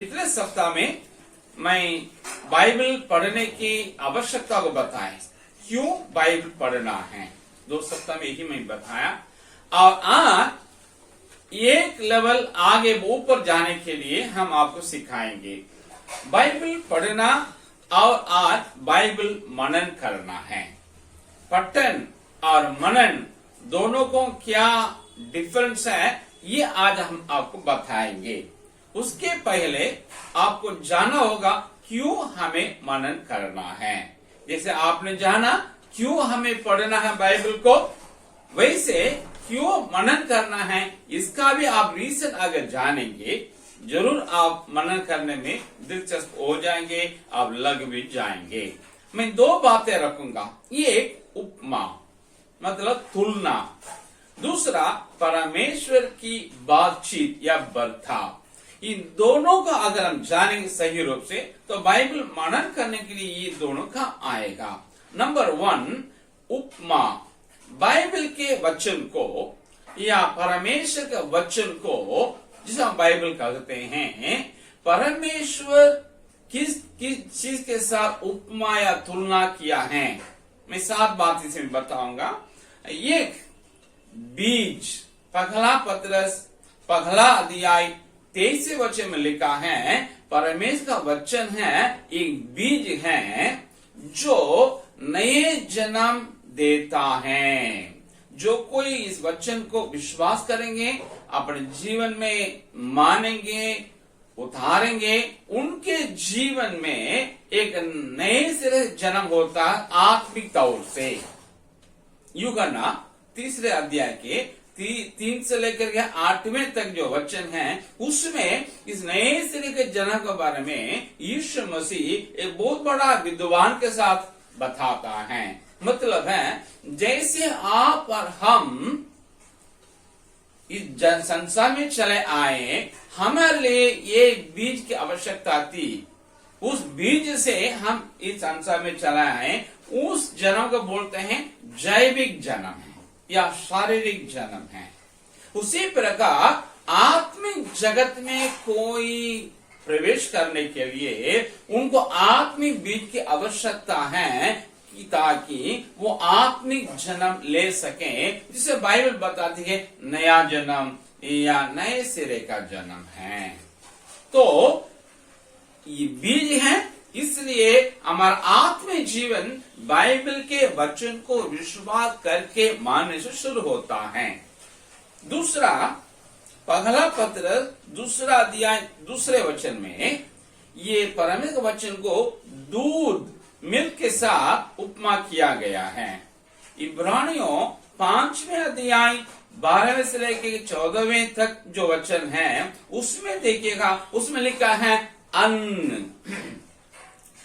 पिछले सप्ताह में मैं बाइबल पढ़ने की आवश्यकता को बताया, क्यों बाइबल पढ़ना है। 2 सप्ताह में यही मैं बताया और आज एक लेवल आगे ऊपर जाने के लिए हम आपको सिखाएंगे बाइबल पढ़ना और आज बाइबल मनन करना है। पठन और मनन दोनों को क्या डिफरेंस है ये आज हम आपको बताएंगे। उसके पहले आपको जानना होगा क्यों हमें मनन करना है। जैसे आपने जाना क्यों हमें पढ़ना है बाइबल को, वैसे क्यों मनन करना है इसका भी आप रीजन अगर जानेंगे जरूर आप मनन करने में दिलचस्प हो जाएंगे, आप लग भी जाएंगे। मैं 2 बातें रखूंगा, एक उपमा मतलब तुलना, दूसरा परमेश्वर की बातचीत या बर्ताव। इन दोनों का अगर हम जानेंगे सही रूप से तो बाइबल मनन करने के लिए ये दोनों का आएगा। नंबर 1 उपमा, बाइबल के वचन को या परमेश्वर के वचन को जिसे हम बाइबल कहते हैं, परमेश्वर किस किस चीज के साथ उपमा या तुलना किया है। मैं 7 बात इसे बताऊंगा। एक बीज, पहला पतरस पहला अध्याय 23 वचन में लिखा है, परमेश्वर का वचन है एक बीज है जो नए जन्म देता है। जो कोई इस वचन को विश्वास करेंगे, अपने जीवन में मानेंगे, उतारेंगे, उनके जीवन में एक नए सिरे जन्म होता है आत्मिक तौर से। यूहन्ना 3 अध्याय के 3 से लेकर के 8वें तक जो वचन है उसमें इस नए सिरे के जन्म के बारे में यीशु मसीह एक बहुत बड़ा विद्वान के साथ बताता है। मतलब है जैसे आप और हम इस संसार में चले आए, हमारे लिए ये बीज की आवश्यकता थी। उस बीज से हम इस संसार में चले आए, उस जन्म को बोलते हैं जैविक जन्म है या शारीरिक जन्म है। उसी प्रकार आत्मिक जगत में कोई प्रवेश करने के लिए उनको आत्मिक बीज की आवश्यकता है कि ताकि वो आत्मिक जन्म ले सके, जिसे बाइबल बताती है नया जन्म या नए सिरे का जन्म है। तो ये बीज है, इसलिए हमारा आत्मिक जीवन बाइबल के वचन को विश्वास करके मानने से शुरू होता है। दूसरा पहला पत्र 2 अध्याय 2 वचन में ये परमेश्वर वचन को दूध मिल्क के साथ उपमा किया गया है। इब्रानियों 5वें अध्याय 12वें से लेकर 14वें तक जो वचन है उसमें देखिएगा, उसमें लिखा है अन्न।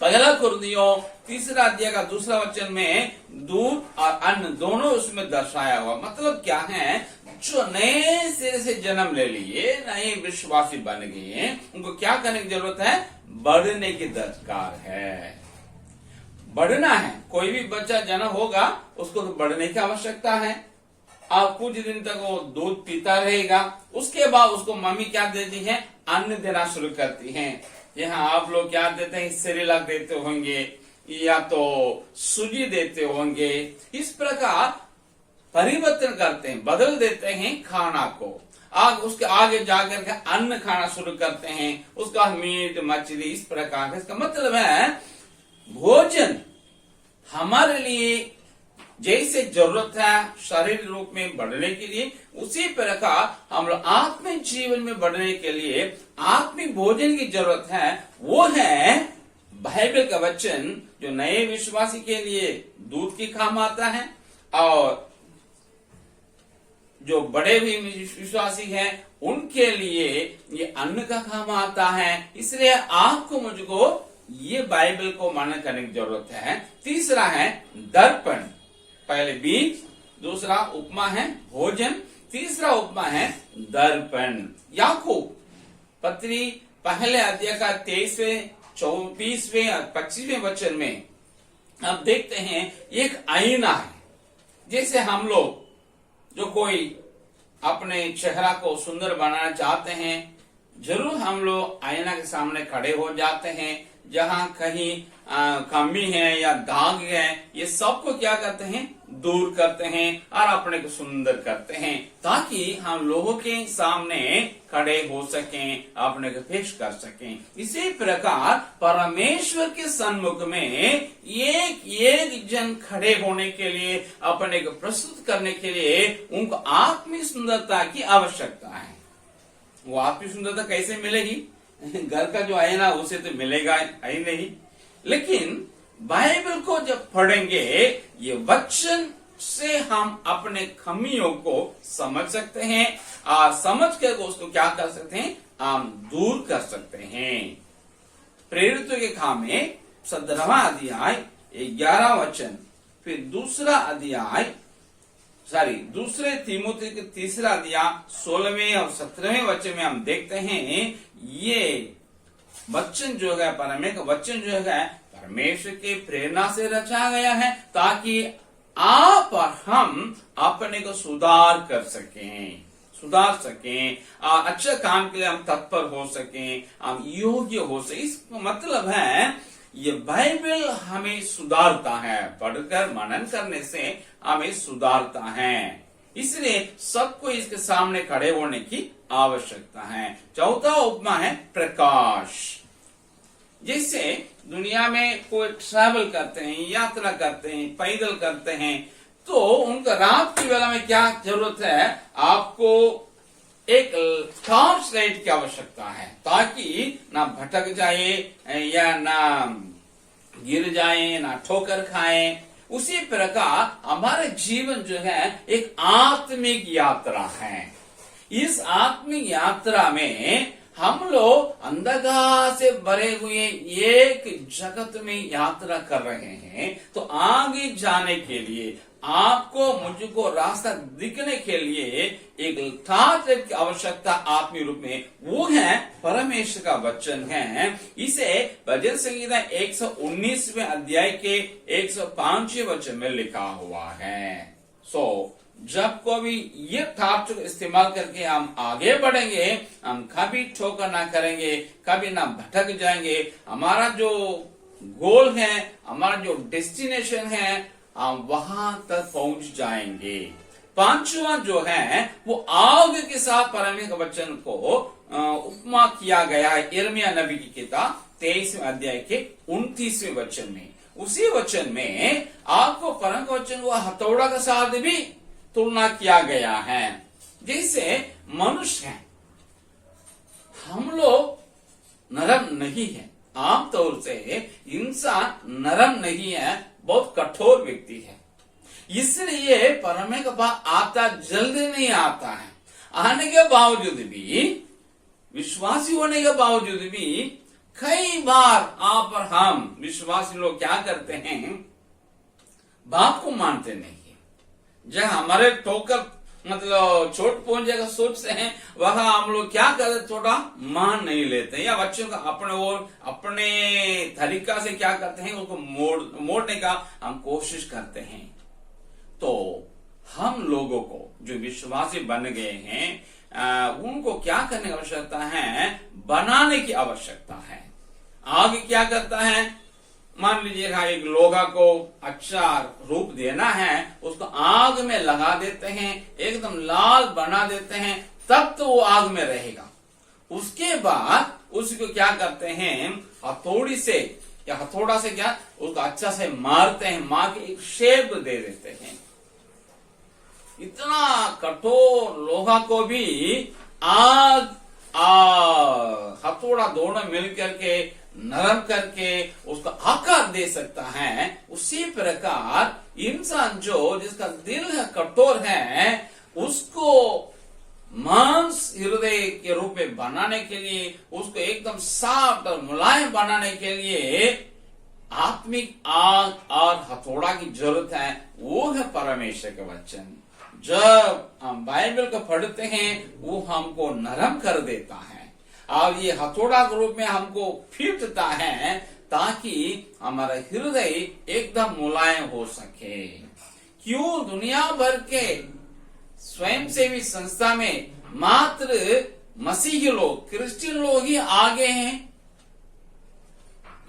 पहला कुरिन्थियों 3 अध्याय का 2 वचन में दूध और अन्न दोनों उसमें दर्शाया हुआ। मतलब क्या है, जो नए सिरे से जन्म ले लिए, नए विश्वासी बन गए, उनको क्या करने की जरूरत है, बढ़ने की दरकार है। बढ़ना है। कोई भी बच्चा जन्म होगा उसको तो बढ़ने की आवश्यकता है। अब कुछ दिन तक वो दूध पीता रहेगा, उसके बाद उसको मम्मी क्या देती है, अन्न देना शुरू करती है। यहाँ आप लोग क्या देते हैं, सेरेलैक देते होंगे या तो सूजी देते होंगे। इस प्रकार परिवर्तन करते हैं, बदल देते हैं खाना को। उसके आगे जाकर के अन्न खाना शुरू करते हैं, उसका मीट मछली इस प्रकार का। इसका मतलब है भोजन हमारे लिए जैसे जरूरत है शारीरिक रूप में बढ़ने के लिए, उसी प्रकार हम लोग आत्मिक जीवन में बढ़ने के लिए आत्मिक भोजन की जरूरत है। वो है बाइबल का वचन जो नए विश्वासी के लिए दूध की काम आता है और जो बड़े भी विश्वासी हैं उनके लिए ये अन्न का काम आता है। इसलिए आपको मुझको ये बाइबल को मनन करने की जरूरत है। तीसरा है दर्पण, पहले बीज, दूसरा उपमा है भोजन, तीसरा उपमा है दर्पण। याकूब पत्री पहले अध्याय का 23वें 24वें और 25वें वचन में अब देखते हैं एक आईना है। जैसे हम लोग जो कोई अपने चेहरा को सुंदर बनाना चाहते हैं, जरूर हम लोग आईना के सामने खड़े हो जाते हैं, जहां कहीं कमी है या दाग है, ये सबको क्या करते हैं, दूर करते हैं और अपने को सुंदर करते हैं, ताकि हम लोगों के सामने खड़े हो सकें, अपने को पेश कर सकें। इसी प्रकार परमेश्वर के सन्मुख में एक एक जन खड़े होने के लिए, अपने को प्रस्तुत करने के लिए उनको आत्मिक सुंदरता की आवश्यकता है। वो आत्मिक सुंदरता कैसे मिलेगी? घर का जो आईना उसे तो मिलेगा ही नहीं, लेकिन बाइबल को जब पढ़ेंगे, ये वचन से हम अपने खामियों को समझ सकते हैं और समझ कर उसको क्या कर सकते हैं, हम दूर कर सकते हैं। प्रेरितों के काम में 17वां अध्याय 11 वचन, फिर दूसरे तीमुथी के 3 अध्याय 16वें और 17वें वचन में हम देखते हैं, ये वचन जो है, परमेश्वर का वचन जो है, परमेश्वर के प्रेरणा से रचा गया है, ताकि आप और हम अपने को सुधार सकें और अच्छे काम के लिए हम तत्पर हो सकें, हम योग्य हो सके। इसका मतलब है ये बाइबल हमें सुधारता है, पढ़कर मनन करने से हमें सुधारता है। इसलिए सबको इसके सामने खड़े होने की आवश्यकता है। चौथा उपमा है प्रकाश। जैसे दुनिया में कोई ट्रैवल करते हैं, यात्रा करते हैं, पैदल करते हैं, तो उनका रात की वेला में क्या जरूरत है, आपको एक टॉर्च लाइट की आवश्यकता है, ताकि ना भटक जाए या ना गिर जाए, ना ठोकर खाए। उसी प्रकार हमारा जीवन जो है एक आत्मिक यात्रा है। इस आत्मिक यात्रा में हम लोग अंधकार से भरे हुए एक जगत में यात्रा कर रहे हैं, तो आगे जाने के लिए आपको मुझको रास्ता दिखने के लिए एक टॉर्च की आवश्यकता आत्मिक रूप में, वो है परमेश्वर का वचन है। इसे भजन संहिता 119वें अध्याय के 105वें वचन में लिखा हुआ है। जब कभी ये टॉर्च को इस्तेमाल करके हम आगे बढ़ेंगे, हम कभी ठोकर ना करेंगे, कभी ना भटक जाएंगे। हमारा जो गोल है, हमारा जो डेस्टिनेशन है, हम वहां तक पहुंच जाएंगे। पांचवा जो है वो आग के साथ परमेश्वर के वचन को उपमा किया गया है यिर्मयाह नबी की किताब 23वें अध्याय के 29वें वचन में। उसी वचन में आपको परम का वचन को हथौड़ा के साथ भी तुलना किया गया है। जैसे मनुष्य है, हम लोग नरम नहीं है, आमतौर से इंसान नरम नहीं है, बहुत कठोर व्यक्ति है। इसलिए परमेश्वर के पास आता जल्दी नहीं आता है। आने के बावजूद भी, विश्वासी होने के बावजूद भी कई बार आप और हम विश्वासी लोग क्या करते हैं, बाप को मानते नहीं है। जहां हमारे ठोकर मतलब चोट पहुंच जाएगा सोचते हैं, वहां हम लोग क्या करते, थोड़ा मान नहीं लेते, या बच्चों का अपने और अपने तरीका से क्या करते हैं, उसको मोड़ने का हम कोशिश करते हैं। तो हम लोगों को जो विश्वासी बन गए हैं, उनको क्या करने की आवश्यकता है, बनाने की आवश्यकता है। आगे क्या करता है, मान लीजिए एक लोहा को अच्छा रूप देना है, उसको आग में लगा देते हैं, एकदम लाल बना देते हैं, तब तो वो आग में रहेगा। उसके बाद उसको क्या करते हैं, हथौड़ी से या हथौड़ा से क्या उसको अच्छा से मारते हैं, मार के एक शेप दे देते हैं। इतना कठोर लोहा को भी आग हथौड़ा दोनों मिलकर के नरम करके उसका आकार दे सकता है। उसी प्रकार इंसान जो जिसका दिल है कठोर है, उसको मांस हृदय के रूप में बनाने के लिए, उसको एकदम साफ और मुलायम बनाने के लिए आत्मिक आग और हथौड़ा की जरूरत है। वो है परमेश्वर का वचन। जब हम बाइबल को पढ़ते हैं, वो हमको नरम कर देता है और ये हथौड़ा के रूप में हमको पीटता है, ताकि हमारा हृदय एकदम मुलायम हो सके। क्यों दुनिया भर के स्वयंसेवी संस्था में मात्र मसीही लोग, क्रिश्चियन लोग ही आगे हैं।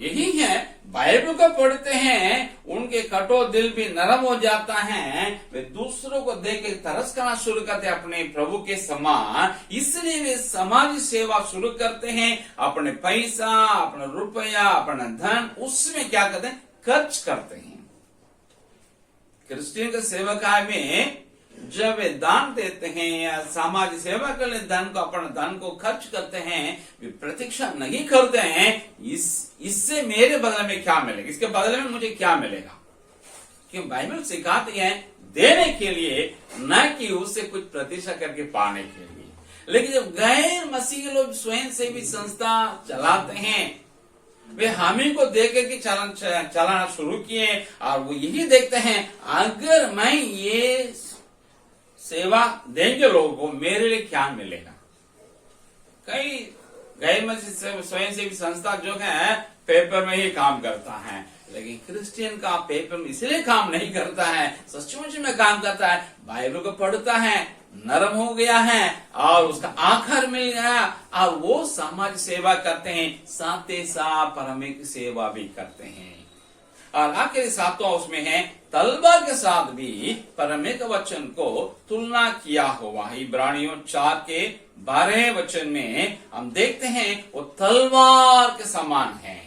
यही है, बाइबल को पढ़ते हैं, उनके कठोर दिल भी नरम हो जाता है, वे दूसरों को देख के तरस करना शुरू करते हैं अपने प्रभु के समान। इसलिए वे समाज सेवा शुरू करते हैं, अपने पैसा, अपना रुपया, अपना धन उसमें क्या करते हैं, खर्च करते हैं। क्रिश्चियन के सेवकाय में जब वे दान देते हैं या सामाजिक सेवा के लिए धन को, अपना धन को खर्च करते हैं, वे प्रतीक्षा नहीं करते हैं इससे मेरे बदले में क्या मिलेगा, इसके बदले में मुझे क्या मिलेगा। क्यों बाइबल सिखाती है देने के लिए, न कि उससे कुछ प्रतीक्षा करके पाने के लिए। लेकिन जब गैर मसीही लोग स्वयं सेवी संस्था चलाते हैं, वे हामी को देख के चलाना शुरू किए और वो यही देखते हैं, अगर मैं ये सेवा देंगे लोगों को मेरे लिए क्या मिलेगा। कई गैर मसीही स्वयं सेवी संस्था जो है पेपर में ही काम करता है, लेकिन क्रिश्चियन का पेपर में इसलिए काम नहीं करता है, सचमुच में काम करता है, बाइबल को पढ़ता है, नरम हो गया है और उसका आखिर मिल गया और वो समाज सेवा करते हैं, साथ ही साथ परमेश्वर की सेवा भी करते हैं। और आखिरी सातवां उसमें है, तलवार के साथ भी परमेश्वर वचन को तुलना किया हुआ। इब्रानियों 4:12 में हम देखते हैं वो तलवार के समान है।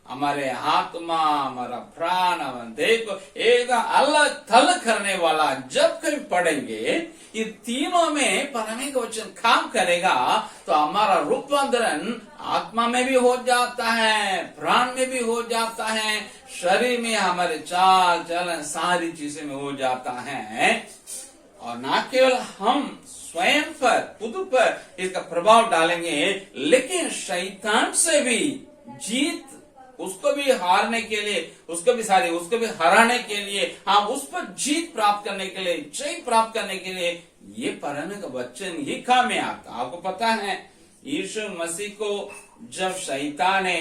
हमारे आत्मा, हमारा प्राण, हमारा देह को एक अलग थलग करने वाला। जब कभी पढ़ेंगे ये तीनों में परमेश्वर वचन काम करेगा तो हमारा रूपांतरण आत्मा में भी हो जाता है, प्राण में भी हो जाता है, शरीर में हमारे चाल चलन सारी चीजें में हो जाता है। और न केवल हम स्वयं पर, खुद पर इसका प्रभाव डालेंगे, लेकिन शैतान से भी जीत, उसको भी हारने के लिए, उसको भी हराने के लिए, हम उस पर जीत प्राप्त करने के लिए, जय प्राप्त करने के लिए ये परमेश्वर का वचन ही काम में आता। आपको पता है यीशु मसीह को जब शैतान ने,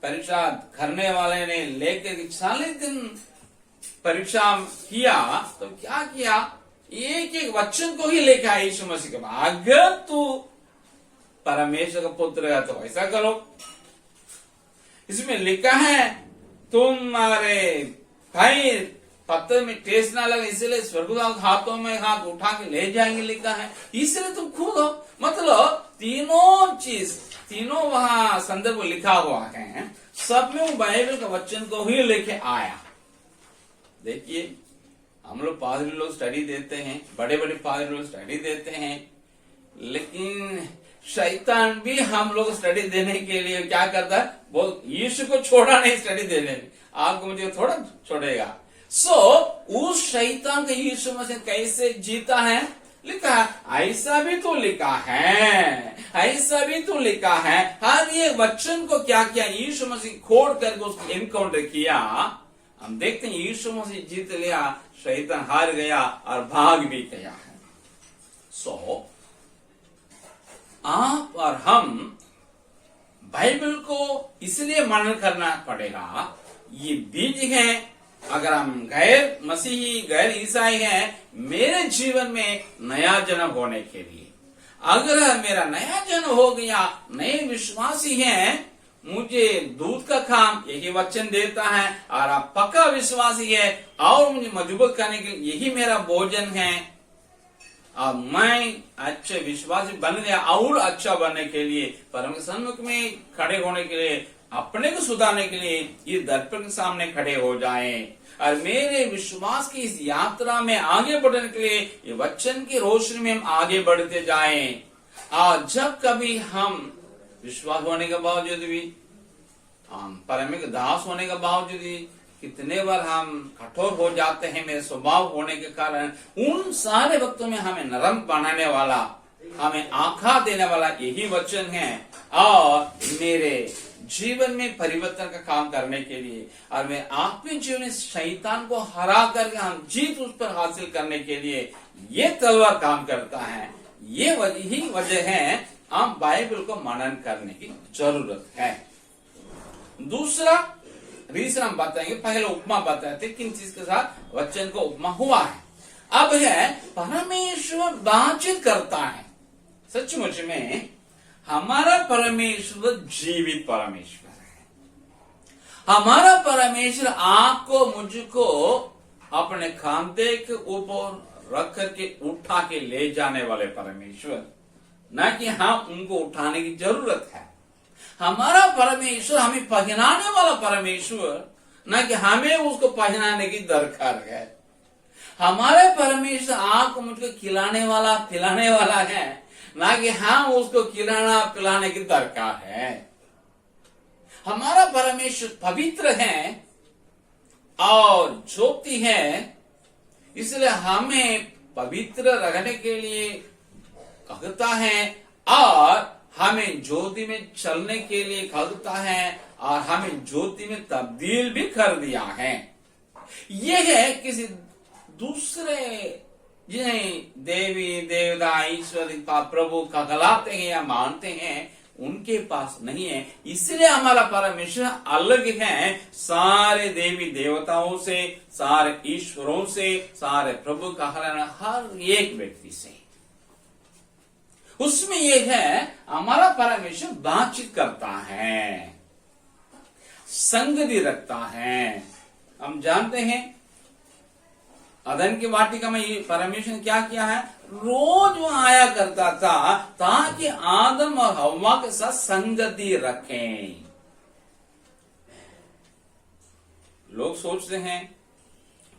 परीक्षा करने वाले ने लेकर 40 दिन परीक्षा किया तो क्या किया, एक एक वचन को ही लेकर आया यीशु मसीह के पास, अगर तू परमेश्वर का पुत्र है तो ऐसा करो। इसमें लिखा है तुम्हारे भाई पत्थर में ठेस ना लगे, इसलिए स्वर्गदूत हाथों में हाथ उठा के ले जाएंगे, लिखा है, इसलिए तुम खुद हो। मतलब तीनों चीज, तीनों वहां संदर्भ लिखा हुआ है, सब में वो बाइबल का वचन को ही लेके आया। देखिए हम लोग पादरी लोग स्टडी देते हैं, बड़े बड़े पादरी लोग स्टडी देते हैं, लेकिन शैतान भी हम लोग स्टडी देने के लिए क्या करता है, वो यीशु को छोड़ा नहीं स्टडी देने में, आपको मुझे थोड़ा छोड़ेगा। उस शैतान का यीशु मसीह कैसे जीता है, लिखा है, ऐसा भी तो लिखा है, ऐसा भी तो लिखा है। हर ये वचन को क्या किया, यीशु मसीह खोड़ करके उसको एनकाउंटर किया। हम देखते हैं यीशु मसीह जीत लिया, शैतान हार गया और भाग भी गया है। आप और हम बाइबल को इसलिए मनन करना पड़ेगा, ये बीज है। अगर हम गैर मसीही, गैर ईसाई हैं, मेरे जीवन में नया जन्म होने के लिए, अगर मेरा नया जन्म हो गया, नए विश्वासी हैं, मुझे दूध का काम यही वचन देता है, और आप पक्का विश्वासी है और मुझे मजबूत करने के लिए यही मेरा भोजन है। अब मैं अच्छे विश्वासी बन गया, और अच्छा बनने के लिए, परमेश्वर सन्मुख में खड़े होने के लिए, अपने को सुधारने के लिए ये दर्पण के सामने खड़े हो जाएं, और मेरे विश्वास की इस यात्रा में आगे बढ़ने के लिए ये वचन की रोशनी में हम आगे बढ़ते जाएं। और जब कभी हम विश्वास होने के बावजूद भी, हम परमेश्वर दास होने के बावजूद भी कितने बार हम कठोर हो जाते हैं, मेरे स्वभाव होने के कारण, उन सारे वक्तों में हमें नरम बनाने वाला, हमें आंखा देने वाला यही वचन है, और मेरे जीवन में परिवर्तन का काम करने के लिए, और मैं आत्मिक जीवन में शैतान को हरा करके हम जीत उस पर हासिल करने के लिए ये तलवार काम करता है। ये यही वजह है हम बाइबल को मनन करने की जरूरत है। दूसरा रीजन हम बताएंगे, पहले उपमा बताए थे किन चीज के साथ वचन को उपमा हुआ है। अब है परमेश्वर बातचीत करता है, सचमुच में हमारा परमेश्वर जीवित परमेश्वर है। हमारा परमेश्वर आपको मुझको अपने खांधे के ऊपर रख करके उठा के ले जाने वाले परमेश्वर, ना कि हम उनको उठाने की जरूरत है। हमारा परमेश्वर हमें पहनाने वाला परमेश्वर, ना कि हमें उसको पहनाने की दरकार है। हमारे परमेश्वर आपको मुझको खिलाने वाला पिलाने वाला है, ना कि हम उसको खिलाना पिलाने की दरकार है। हमारा परमेश्वर पवित्र है और ज्योति है, इसलिए हमें पवित्र रहने के लिए कहता है और हमें ज्योति में चलने के लिए कहता है और हमें ज्योति में तब्दील भी कर दिया है। यह है किसी दूसरे जिन्हें देवी देवता ईश्वर प्रभु कहलाते हैं या मानते हैं, उनके पास नहीं है। इसलिए हमारा परमेश्वर अलग है सारे देवी देवताओं से, सारे ईश्वरों से, सारे प्रभु कहलाने हर एक व्यक्ति से। उसमें यह है हमारा परमेश्वर बातचीत करता है, संगति रखता है। हम जानते हैं अदन की वाटिका में ये परमेश्वर ने क्या किया है, रोज वहां आया करता था ताकि आदम और हव्वा के साथ संगति रखें। लोग सोचते हैं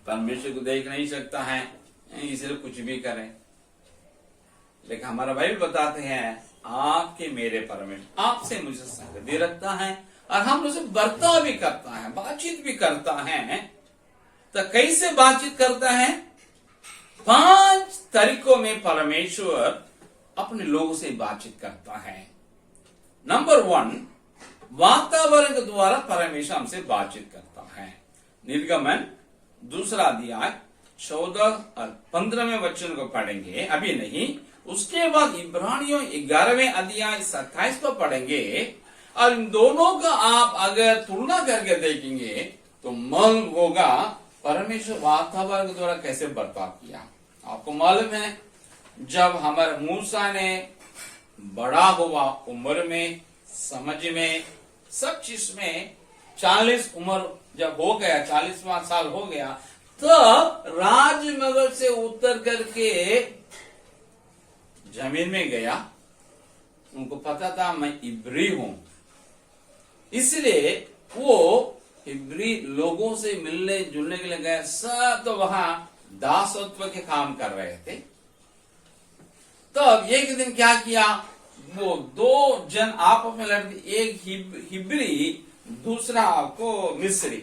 परमेश्वर को देख नहीं सकता है इसलिए कुछ भी करें, लेकिन हमारा बाइबल बताते हैं आपके मेरे परमेश्वर आपसे मुझे संगति रखता है और हम उसे बर्ताव भी करता है, बातचीत भी करता है। तो कैसे बातचीत करता है? 5 तरीकों में परमेश्वर अपने लोगों से बातचीत करता है। नंबर 1, वातावरण के द्वारा परमेश्वर हमसे बातचीत करता है। निर्गमन 2 अध्याय 14 और 15वें वचन को पढ़ेंगे, अभी नहीं। उसके बाद इब्रानियों 11वें अध्याय 27 को पढ़ेंगे और इन दोनों का आप अगर तुलना करके देखेंगे तो मालूम होगा परमेश्वर वातावरण के द्वारा कैसे बर्ताव किया। आपको मालूम है जब हमारे मूसा ने बड़ा हुआ उम्र में, समझ में, सब चीज में 40 उम्र जब हो गया, 40वां साल हो गया, तो राजमहल से उतर करके जमीन में गया। उनको पता था मैं इब्री हूं, इसलिए वो इब्री लोगों से मिलने जुलने के लिए गए। सब तो वहां दासत्व के काम कर रहे थे। तब एक दिन क्या किया, वो 2 जन आपस में लड़ते, एक हिब्री दूसरा को मिस्री।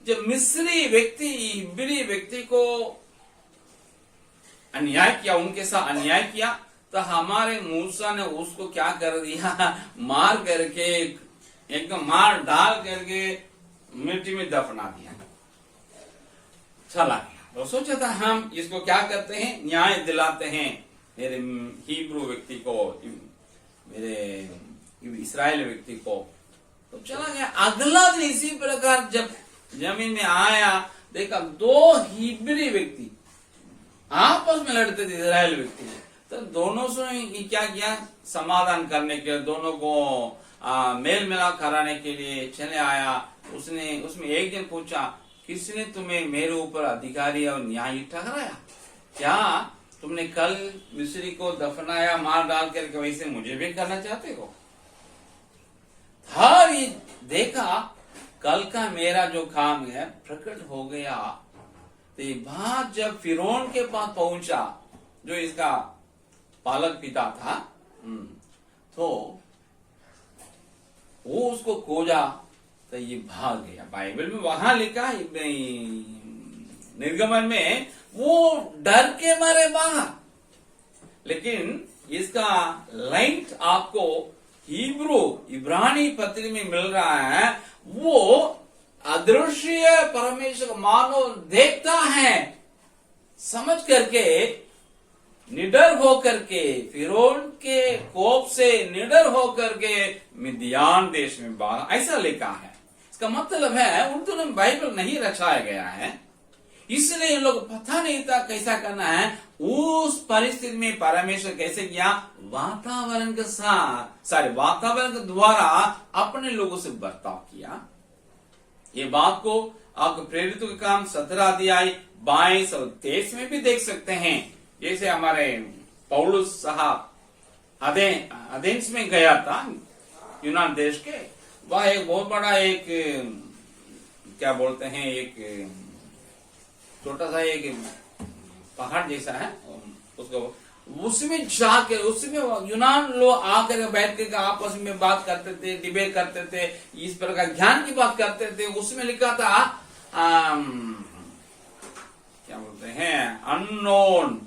जब मिस्री व्यक्ति हिब्री व्यक्ति को अन्याय किया, उनके साथ अन्याय किया, तो हमारे मूसा ने उसको क्या कर दिया, मार करके एकदम मार डाल करके मिट्टी में दफना दिया, चला गया। तो सोचा था हम इसको क्या करते हैं, न्याय दिलाते हैं मेरे हिब्रू व्यक्ति को, मेरे इस्राएल व्यक्ति को। तो चला गया। अगला दिन इसी प्रकार जब जमीन में आया, देखा 2 हिब्री व्यक्ति आपस में लड़ते थे, इस्राएल व्यक्ति। तो दोनों से क्या किया, समाधान करने के लिए, दोनों को मेल मिलाप कराने के लिए चले आया। उसमें एक जन पूछा, किसने तुम्हें मेरे ऊपर अधिकारी और न्यायी ठहराया? क्या तुमने कल मिस्री को दफनाया मार डाल करके, वैसे मुझे भी करना चाहते हो? हर देखा कल का मेरा जो काम है प्रकट हो गया। तो ये बात जब फिरौन के पास पहुंचा, जो इसका पालक पिता था, तो वो उसको खोजा तो ये भाग गया। बाइबल में वहां लिखा है, निर्गमन में, वो डर के मारे बाहर। लेकिन इसका लाइट आपको हिब्रू इब्रानी पत्री में मिल रहा है। वो अदृश्य परमेश्वर मानो देखता है, समझ करके निडर होकर के, फिरौन के कोप से निडर होकर के मिद्यान देश में बाहर, ऐसा लिखा है। इसका मतलब है उर्दू में बाइबल नहीं रचाया गया है, इसलिए इन लोग पता नहीं था कैसा करना है। उस परिस्थिति में परमेश्वर कैसे किया, वातावरण के साथ वातावरण के द्वारा अपने लोगों से बर्ताव किया। ये बात को आपको प्रेरितों के काम 17 अध्याय 22 और 23 में भी देख सकते हैं। जैसे हमारे पौलुस साहब एथेंस में गया था, यूनान देश के, वह एक बहुत बड़ा एक क्या बोलते हैं, एक छोटा सा एक पहाड़ जैसा है, उसको उसमें जाके उसमें यूनान लोग आकर बैठ के आपस में बात करते थे, डिबेट करते थे, इस प्रकार ज्ञान की बात करते थे। उसमें लिखा था क्या बोलते हैं, अननोन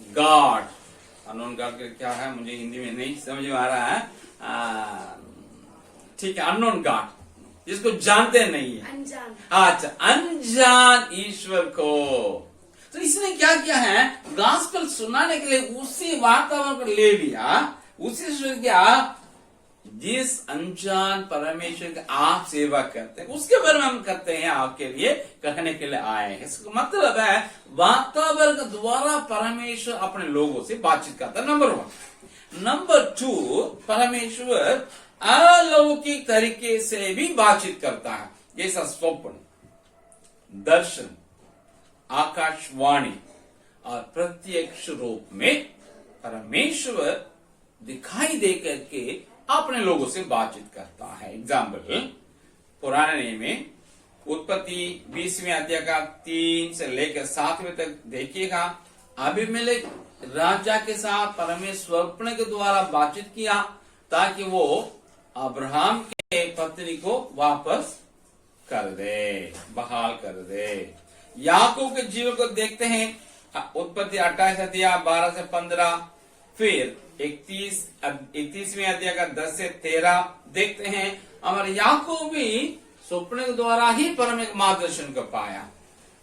गॉड क्या है, मुझे हिंदी में नहीं समझ में आ रहा है। ठीक है, अननोन गॉड, जिसको जानते नहीं है, अनजान। अच्छा, अनजान ईश्वर को। तो इसने क्या किया है, गॉस्पेल सुनाने के लिए उसी वातावरण को ले लिया, उसी से क्या, जिस अनजान परमेश्वर के आप सेवा करते हैं उसके बारे में हम करते हैं, आपके लिए कहने के लिए आए हैं। इसका मतलब है वातावरण के द्वारा परमेश्वर अपने लोगों से बातचीत करता है, नंबर 1। नंबर 2, परमेश्वर अलौकिक तरीके से भी बातचीत करता है, जैसा स्वप्न, दर्शन, आकाशवाणी और प्रत्यक्ष रूप में परमेश्वर दिखाई दे करके अपने लोगों से बातचीत करता है। एग्जाम्पल, पुराने नियम में उत्पत्ति 20वें अध्याय का 3 से लेकर 7वें तक देखिएगा। अबीमेलेक राजा के साथ परमेश्वर स्वप्न के द्वारा बातचीत किया ताकि वो अब्राहम के पत्नी को वापस कर दे, बहाल कर दे। याकूब के जीवन को देखते हैं, उत्पत्ति 28 अध्याय 12 से 15, फिर 31वें अध्याय का 10 से 13 देखते हैं। हमारे याकूब भी स्वप्न के द्वारा ही परमेश्वर मार्गदर्शन को पाया।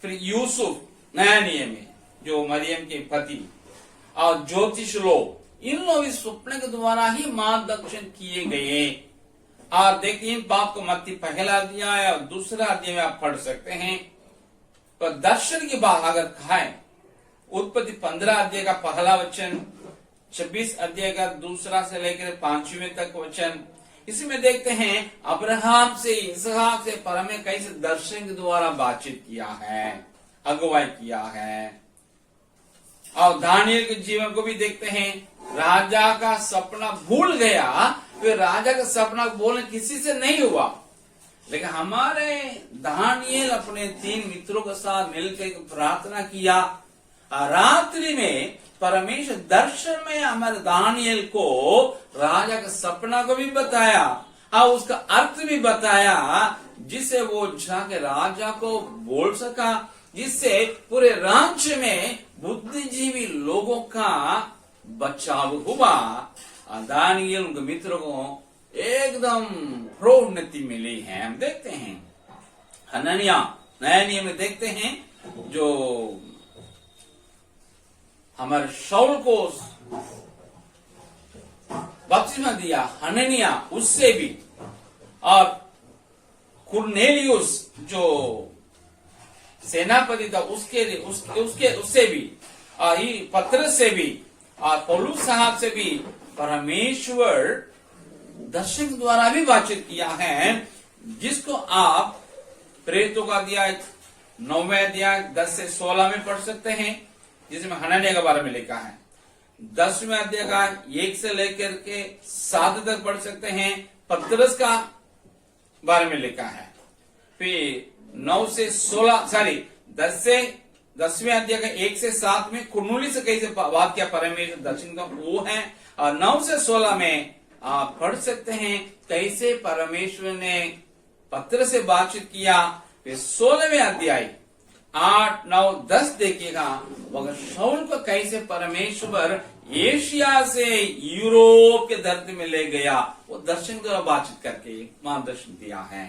फिर यूसुफ नया नियम में, जो मरियम के पति, और ज्योतिष लोग, इन लोग इस स्वप्न के द्वारा ही मार्गदर्शन किए गए। और देखिए इन बात को मत्ती पहला अध्याय और दूसरा अध्याय में आप पढ़ सकते हैं। तो दर्शन की बात अगर कहें, उत्पत्ति 15 अध्याय का पहला वचन, 26 अध्याय का 2 से लेकर 5वें तक वचन, इसमें देखते हैं अब्राहम से, इसहाक से परमेश्वर कैसे दर्शन के द्वारा बातचीत किया है, अगुवाई किया है। और दानियल के जीवन को भी देखते हैं, राजा का सपना भूल गया, फिर राजा का सपना बोलने किसी से नहीं हुआ, लेकिन हमारे दानियल अपने 3 मित्रों के साथ मिलकर प्रार्थना किया। रात्रि में परमेश्वर दर्शन में हमारे दानियल को राजा का सपना को भी बताया और उसका अर्थ भी बताया, जिससे वो जाके राजा को बोल सका, जिससे पूरे राज्य में बुद्धिजीवी लोगों का बचाव हुआ। दानियल उनके मित्रों को एकदम प्रोन्नति मिली है। हम देखते हैं हनन्याह नया नियम में देखते हैं, जो हमारे शाऊल को बपतिस्मा दिया, हनन्याह उससे भी, और कुरनेलियुस जो सेनापति था उससे भी, और पतरस से भी, और पौलुस साहब से भी परमेश्वर दर्शन द्वारा भी बातचीत किया है, जिसको आप प्रेरितों का अध्याय 9वें अध्याय 10 से 16 में पढ़ सकते हैं, जिसमें हनन्याह के बारे में लिखा है। 10वें अध्याय का 1 से लेकर के 7 तक पढ़ सकते हैं, पतरस का बारे में लिखा है। फिर 9 से 16 10वें अध्याय का 1 से 7 में कुरनेलियुस से कैसे बात किया परमेश्वर दर्शन का, वो है। और 9 से 16 में आप पढ़ सकते हैं कैसे परमेश्वर ने पतरस से बातचीत किया। फिर 16वें अध्याय 8, 9, 10 देखिएगा, मगर शाऊल को कैसे परमेश्वर एशिया से यूरोप के धरती में ले गया, वो दर्शन द्वारा बातचीत करके मार्गदर्शन दिया है।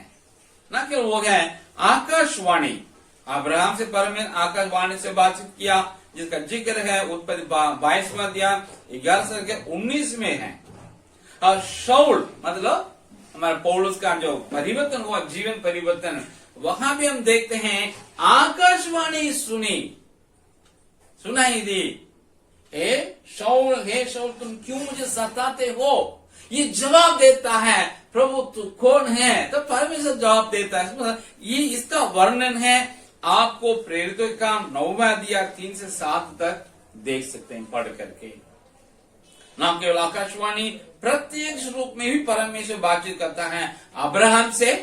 न केवल वो है आकाशवाणी, अब्राहम से परमेश्वर आकाशवाणी से बातचीत किया, जिसका जिक्र है उत्पत्ति 22वां अध्याय 11 से 19 में है। और शाऊल मतलब हमारे पौलुस का जो परिवर्तन हुआ, जीवन परिवर्तन, वहां भी हम देखते हैं आकाशवाणी सुनाई दी, हे शाऊल तुम क्यों मुझे सताते हो। ये जवाब देता है, प्रभु तू कौन है। तो परमेश्वर जवाब देता है। ये इसका वर्णन है, आपको प्रेरितों के काम 9वां अध्याय 3 से 7 तक देख सकते हैं पढ़ करके। ना केवल आकाशवाणी, प्रत्यक्ष रूप में भी परमेश्वर बातचीत करता है। अब्राहम से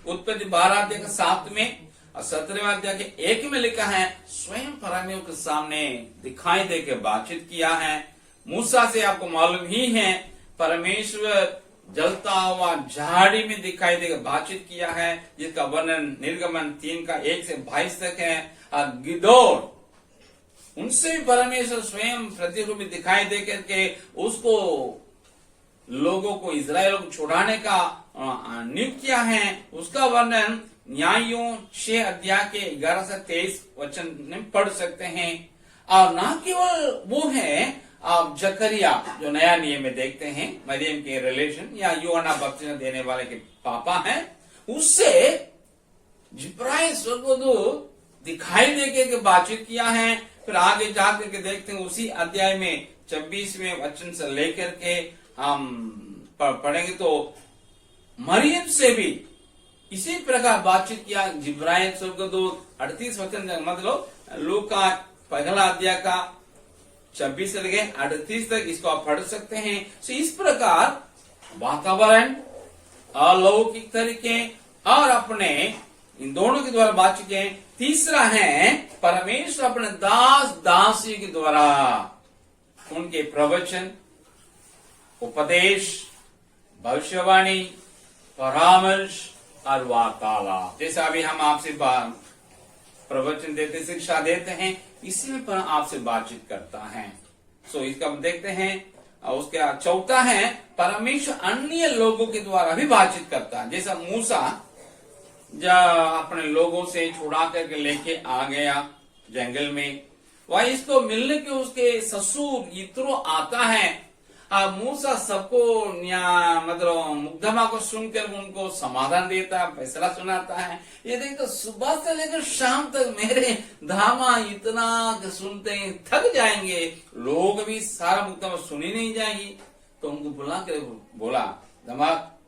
उत्पत्ति 12 अध्याय 7 में और 17वां अध्याय के 1 में लिखा है, स्वयं परमेश्वर के सामने दिखाई देकर बातचीत किया है। मूसा से आपको मालूम ही है, परमेश्वर जलता हुआ झाड़ी में दिखाई देकर बातचीत किया है, जिसका वर्णन निर्गमन 3 का 1 से 22 तक है। और गिदोन, उनसे भी परमेश्वर स्वयं प्रत्यक्ष में दिखाई दे करके उसको लोगों को इजराइल को छुड़ाने का नियुक्त किया है। उसका वर्णन न्यायों 6 अध्याय के 11 से 23 वचन में पढ़ सकते हैं। और न केवल वो है, आप जकरिया जो नया नियम में देखते हैं, मरियम के रिलेशन या यूहन्ना बपतिस्मा देने वाले के पापा हैं, उससे जिब्राइल स्वर्गदूत दिखाई देके के बातचीत किया है। फिर आगे जाकर के देखते हैं उसी अध्याय में 26वें वचन से लेकर के हम पढ़ेंगे तो मरियम से भी इसी प्रकार बातचीत किया जिब्राइल स्वर्गदूत। 38 वचन मतलब लूका पहला अध्याय का 26 से लेकर 38 तक इसको आप पढ़ सकते हैं। तो इस प्रकार वातावरण, अलौकिक तरीके और अपने इन दोनों के द्वारा बातचीत किए। तीसरा है परमेश्वर अपने दास दासी के द्वारा उनके प्रवचन, उपदेश, भविष्यवाणी, परामर्श और वार्तालाप। जैसा अभी हम आपसे प्रवचन देते, शिक्षा देते हैं, इसी में पर आपसे बातचीत करता है। सो इसका हम देखते हैं। उसका चौथा है परमेश्वर अन्य लोगों के द्वारा भी बातचीत करता है। जैसा मूसा जब अपने लोगों से छुड़ा करके लेके आ गया जंगल में, वह इसको मिलने के उसके ससुर यित्रो आता है। मूसा सबको मतलब मुकदमा को सुनकर उनको समाधान देता है, फैसला सुनाता है। ये देखो सुबह से लेकर शाम तक मेरे धामा इतना सुनते हैं थक जाएंगे, लोग भी सारा मुकदमा सुनी नहीं जाएगी। तो उनको बुला कर बोला, धमाक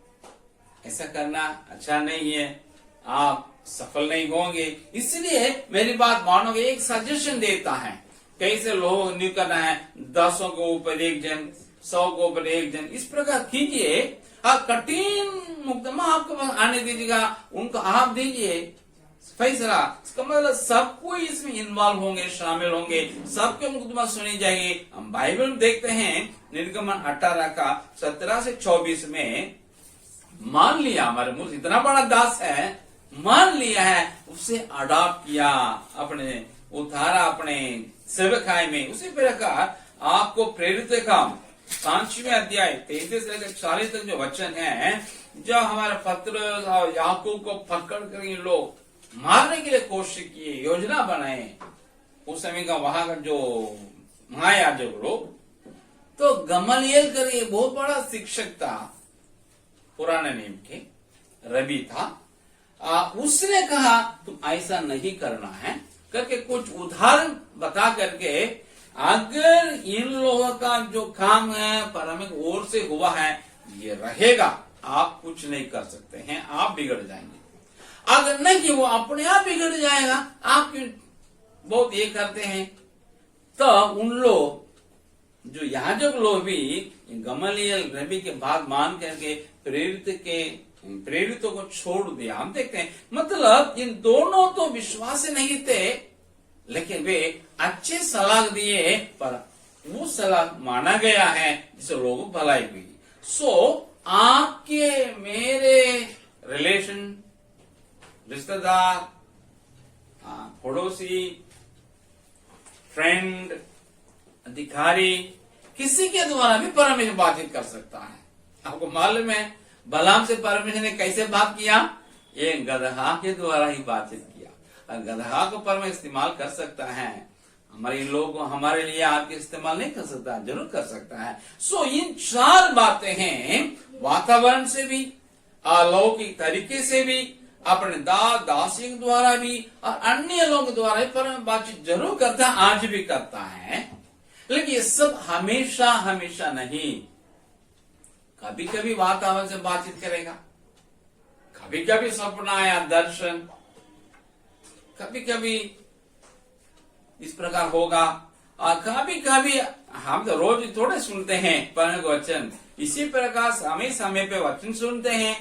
ऐसा करना अच्छा नहीं है, आप सफल नहीं होंगे, इसलिए मेरी बात मानोगे। एक सजेशन देता है कैसे लोग नियुक्त करना है, 10 के ऊपर 1 जन, 100 के ऊपर 1 जन, इस प्रकार कीजिए। कठिन मुकदमा आपके पास आने दीजिएगा, उनको आप दीजिए फैसला। इसका मतलब सबको इसमें इन्वॉल्व होंगे, शामिल होंगे, सबके मुकदमा सुनी जाएगी। हम बाइबल में देखते हैं निर्गमन 18 का 17 से 24 में, मान लिया हमारे मूसा इतना बड़ा दास है, मान लिया है, उसे अडॉप्ट किया, अपने उतारा अपने सेवकाई में। उसी प्रकार आपको प्रेरित काम 5वें अध्याय 33 से लेकर 40 तक जो वचन है, जब हमारे पत्र और याकूब को पकड़ कर ये लोग मारने के लिए कोशिश किए, योजना बनाए, उस समय का वहां का जो महायाजक लोग, तो गमलीएल कर ये बहुत बड़ा शिक्षक था, पुराने नियम के रबी था। उसने कहा तुम ऐसा नहीं करना है करके कुछ उदाहरण बता करके, अगर इन लोगों का जो काम है परमेश्वर ओर से हुआ है ये रहेगा, आप कुछ नहीं कर सकते हैं, आप बिगड़ जाएंगे। अगर नहीं वो अपने आप बिगड़ जाएगा, आप क्यों बहुत ये करते हैं। तो उन लोग जो याजक लोग भी गमलीएल रबी के बात मान करके प्रेरितों को छोड़ दिया। हम देखते हैं मतलब इन दोनों तो विश्वास नहीं थे, लेकिन वे अच्छे सलाह दिए, पर वो सलाह माना गया है जिससे लोगों को भलाई हुई। सो आपके मेरे रिलेशन, रिश्तेदार, पड़ोसी, फ्रेंड, अधिकारी, किसी के द्वारा भी परमेश्वर बातचीत कर सकता है। आपको मालूम है बलाम से परमेश्वर ने कैसे बात किया, ये गदहा के द्वारा ही बातचीत किया। और गदहा को परमेश्वर इस्तेमाल कर सकता है, हमारे लोग हमारे लिए आपके इस्तेमाल नहीं कर सकता, जरूर कर सकता है। सो इन 4 बातें हैं, वातावरण से भी, अलौकिक तरीके से भी, अपने दासी के द्वारा भी और अन्य लोगों के द्वारा भी परम बातचीत जरूर करता है, आज भी करता है। लेकिन ये सब हमेशा हमेशा नहीं। कभी कभी वातावरण से बातचीत करेगा, कभी कभी सपना या दर्शन, कभी कभी इस प्रकार होगा। और कभी कभी हम तो रोज थोड़े सुनते हैं परम वचन, इसी प्रकार समय समय पे वचन सुनते हैं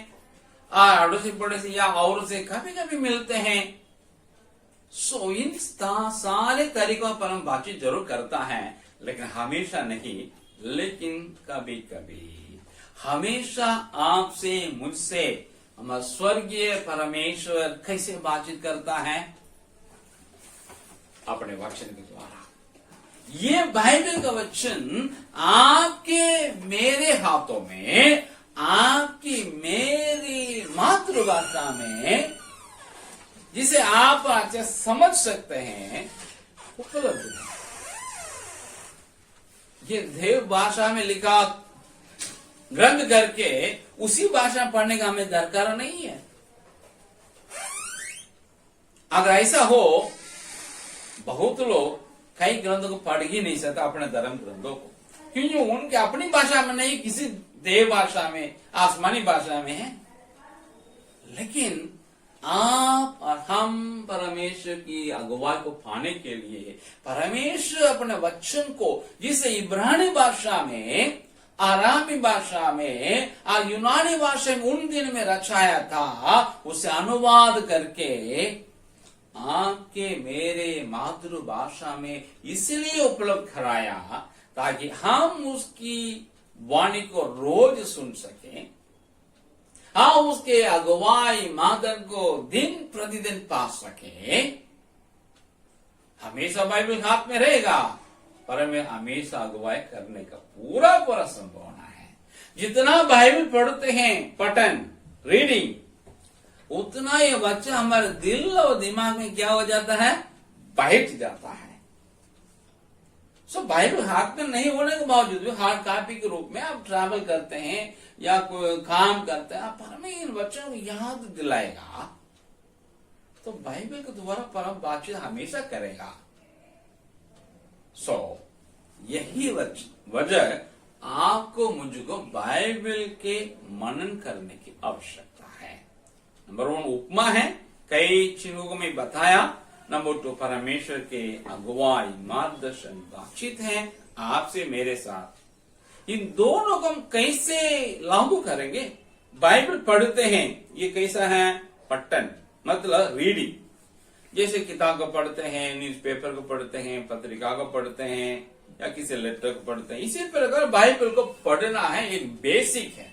और अड़ोसी पड़ोसी या और से कभी कभी मिलते हैं। सो इन सारे तरीकों पर हम बातचीत जरूर करता है, लेकिन हमेशा नहीं। लेकिन कभी कभी हमेशा आपसे मुझसे हमारा स्वर्गीय परमेश्वर कैसे बातचीत करता है? अपने वचन के द्वारा। ये बाइबल का वचन आपके मेरे हाथों में, आपकी मेरी मातृभाषा में, जिसे आप अच्छे समझ सकते हैं, उपलब्ध है। ये देव भाषा में लिखा ग्रंथ करके उसी भाषा पढ़ने का हमें दरकार नहीं है। अगर ऐसा हो, बहुत लोग कई ग्रंथों को पढ़ ही नहीं सकता, अपने धर्म ग्रंथों को, क्योंकि उनके अपनी भाषा में नहीं, किसी देव भाषा में, आसमानी भाषा में है। लेकिन आप और हम परमेश्वर की अगुवाई को पाने के लिए परमेश्वर अपने वचन को, जिसे इब्रानी भाषा में, आरामी भाषा में और यूनानी भाषा में उन दिन में रचाया था, उसे अनुवाद करके आपके मेरे मातृभाषा में इसलिए उपलब्ध कराया ताकि हम उसकी वाणी को रोज सुन सकें, हम उसके अगुवाई मार्ग को दिन प्रतिदिन पा सकें। हमेशा बाइबल हाथ में रहेगा, पर हमें हमेशा अगुवाई करने का पूरा पूरा संभावना है। जितना बाइबल पढ़ते हैं, पठन, रीडिंग, उतना ये बच्चा हमारे दिल और दिमाग में क्या हो जाता है? बैठ जाता है। सो बाइबल हाथ में नहीं होने के बावजूद भी हार्ड कॉपी के रूप में आप ट्रैवल करते हैं या कोई काम करते हैं, पर हमें इन बच्चों को याद दिलाएगा, तो बाइबल के द्वारा परम बातचीत हमेशा करेगा। सो यही वजह आपको मुझको बाइबल के मनन करने की आवश्यकता है। नंबर 1 उपमा है, कई चीजों को मैं बताया। नंबर 2 परमेश्वर के अगुवाई, मार्गदर्शन, बातचीत है आपसे मेरे साथ। इन दोनों को हम कैसे लागू करेंगे? बाइबल पढ़ते हैं, ये कैसा है? पठन, मतलब रीडिंग। जैसे किताब को पढ़ते हैं, न्यूज़पेपर को पढ़ते हैं, पत्रिका को पढ़ते हैं या किसी लेटर को पढ़ते हैं, इसी प्रकार बाइबल को पढ़ना है, एक बेसिक है,